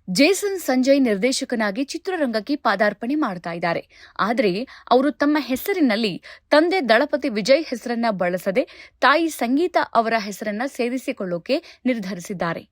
Jason Sanjay ನಿರ್ದೇಶಕನಾಗಿ ಚಿತ್ರರಂಗಕ್ಕೆ ಪಾದಾರ್ಪಣೆ ಮಾಡ್ತಾ ಇದ್ದಾರೆ. ಆದರೆ ಅವರು ತಮ್ಮ ಹೆಸರಿನಲ್ಲಿ ತಂದೆ ದಳಪತಿ ವಿಜಯ್ ಹೆಸರನ್ನ ಬಳಸದೆ ತಾಯಿ ಸಂಗೀತಾ ಅವರ ಹೆಸರನ್ನ ಸೇರಿಸಿಕೊಳ್ಳೋಕೆ ನಿರ್ಧರಿಸಿದ್ದಾರೆ.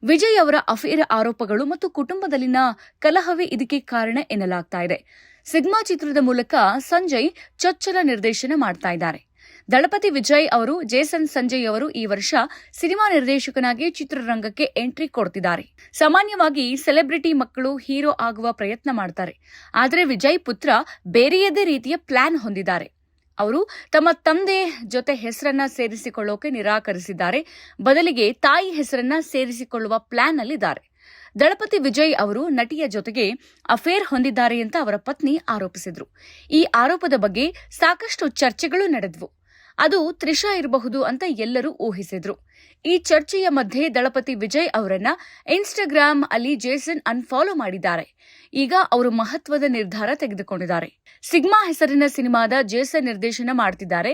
ವಿಜಯ್ ಅವರ ಅಫೇರ್ ಆರೋಪಗಳು ಮತ್ತು ಕುಟುಂಬದಲ್ಲಿನ ಕಲಹವೇ ಇದಕ್ಕೆ ಕಾರಣ ಎನ್ನಲಾಗ್ತಾ ಇದೆ. ಸಿಗ್ಮಾ ಚಿತ್ರದ ಮೂಲಕ ಸಂಜಯ್ ಚೊಚ್ಚಲ ನಿರ್ದೇಶನ ಮಾಡ್ತಾ ಇದ್ದಾರೆ. ದಳಪತಿ ವಿಜಯ್ ಅವರು ಜೇಸನ್ ಸಂಜಯ್ ಅವರು ಈ ವರ್ಷ ಸಿನಿಮಾ ನಿರ್ದೇಶಕನಾಗಿ ಚಿತ್ರರಂಗಕ್ಕೆ ಎಂಟ್ರಿ ಕೊಡ್ತಿದ್ದಾರೆ. ಸಾಮಾನ್ಯವಾಗಿ ಸೆಲೆಬ್ರಿಟಿ ಮಕ್ಕಳು ಹೀರೋ ಆಗುವ ಪ್ರಯತ್ನ ಮಾಡ್ತಾರೆ. ಆದರೆ ವಿಜಯ್ ಪುತ್ರ ಬೇರೆಯದೇ ರೀತಿಯ ಪ್ಲಾನ್ ಹೊಂದಿದ್ದಾರೆ. ಅವರು ತಮ್ಮ ತಂದೆ ಜೊತೆ ಹೆಸರನ್ನ ಸೇರಿಸಿಕೊಳ್ಳೋಕೆ ನಿರಾಕರಿಸಿದ್ದಾರೆ. ಬದಲಿಗೆ ತಾಯಿ ಹೆಸರನ್ನ ಸೇರಿಸಿಕೊಳ್ಳುವ ಪ್ಲಾನ್ ಅಲ್ಲಿದ್ದಾರೆ. ದಳಪತಿ ವಿಜಯ್ ಅವರು ನಟಿಯ ಜೊತೆಗೆ ಅಫೇರ್ ಹೊಂದಿದ್ದಾರೆ ಅಂತ ಅವರ ಪತ್ನಿ ಆರೋಪಿಸಿದ್ರು. ಈ ಆರೋಪದ ಬಗ್ಗೆ ಸಾಕಷ್ಟು ಚರ್ಚೆಗಳು ನಡೆದವು. ಅದು ತ್ರಿಷಾ ಇರಬಹುದು ಅಂತ ಎಲ್ಲರೂ ಊಹಿಸಿದ್ರು. ಈ ಚರ್ಚೆಯ ಮಧ್ಯೆ ದಳಪತಿ ವಿಜಯ್ ಅವರನ್ನ ಇನ್ಸ್ಟಾಗ್ರಾಂ ಅಲ್ಲಿ ಜೇಸನ್ ಅನ್ಫಾಲೋ ಮಾಡಿದ್ದಾರೆ. ಈಗ ಅವರು ಮಹತ್ವದ ನಿರ್ಧಾರ ತೆಗೆದುಕೊಂಡಿದ್ದಾರೆ. ಸಿಗ್ಮಾ ಹೆಸರಿನ ಸಿನಿಮಾದ ಜೇಸನ್ ನಿರ್ದೇಶನ ಮಾಡ್ತಿದ್ದಾರೆ.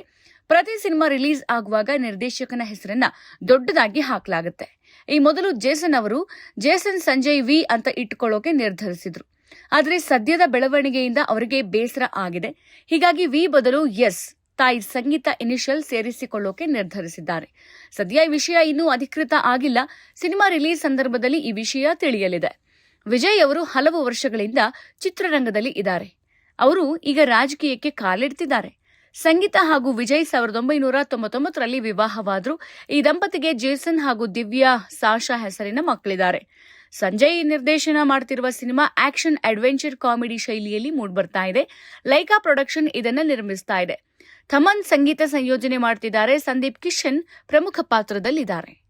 ಪ್ರತಿ ಸಿನಿಮಾ ರಿಲೀಸ್ ಆಗುವಾಗ ನಿರ್ದೇಶಕನ ಹೆಸರನ್ನ ದೊಡ್ಡದಾಗಿ ಹಾಕಲಾಗುತ್ತೆ. ಈ ಮೊದಲು ಜೇಸನ್ ಅವರು ಜೇಸನ್ ಸಂಜಯ್ ವಿ ಅಂತ ಇಟ್ಟುಕೊಳ್ಳೋಕೆ ನಿರ್ಧರಿಸಿದ್ರು. ಆದರೆ ಸದ್ಯದ ಬೆಳವಣಿಗೆಯಿಂದ ಅವರಿಗೆ ಬೇಸರ ಆಗಿದೆ. ಹೀಗಾಗಿ ವಿ ಬದಲು ಎಸ್ ತಾಯಿ ಸಂಗೀತಾ ಇನಿಷಿಯಲ್ ಸೇರಿಸಿಕೊಳ್ಳೋಕೆ ನಿರ್ಧರಿಸಿದ್ದಾರೆ. ಸದ್ಯ ಈ ವಿಷಯ ಇನ್ನೂ ಅಧಿಕೃತ ಆಗಿಲ್ಲ. ಸಿನಿಮಾ ರಿಲೀಸ್ ಸಂದರ್ಭದಲ್ಲಿ ಈ ವಿಷಯ ತಿಳಿಯಲಿದೆ. ವಿಜಯ್ ಅವರು ಹಲವು ವರ್ಷಗಳಿಂದ ಚಿತ್ರರಂಗದಲ್ಲಿ ಇದ್ದಾರೆ. ಅವರು ಈಗ ರಾಜಕೀಯಕ್ಕೆ ಕಾಲಿಡ್ತಿದ್ದಾರೆ. ಸಂಗೀತಾ ಹಾಗೂ ವಿಜಯ್ 1999ರಲ್ಲಿ ವಿವಾಹವಾದ್ರು. ಈ ದಂಪತಿಗೆ ಜೇಸನ್ ಹಾಗೂ ದಿವ್ಯಾ ಸಾಶಾ ಹೆಸರಿನ ಮಕ್ಕಳಿದ್ದಾರೆ. ಸಂಜಯ್ ನಿರ್ದೇಶನ ಮಾಡ್ತಿರುವ ಸಿನಿಮಾ ಆಕ್ಷನ್ ಅಡ್ವೆಂಚರ್ ಕಾಮಿಡಿ ಶೈಲಿಯಲ್ಲಿ ಮೂಡ್ಬರ್ತಾ ಇದೆ. ಲೈಕಾ ಪ್ರೊಡಕ್ಷನ್ ಇದನ್ನ ನಿರ್ಮಿಸ್ತಾ ಇದೆ. ಥಮನ್ ಸಂಗೀತ ಸಂಯೋಜನೆ ಮಾಡ್ತಿದ್ದಾರೆ. ಸಂದೀಪ್ ಕಿಶನ್ ಪ್ರಮುಖ ಪಾತ್ರದಲ್ಲಿದ್ದಾರೆ.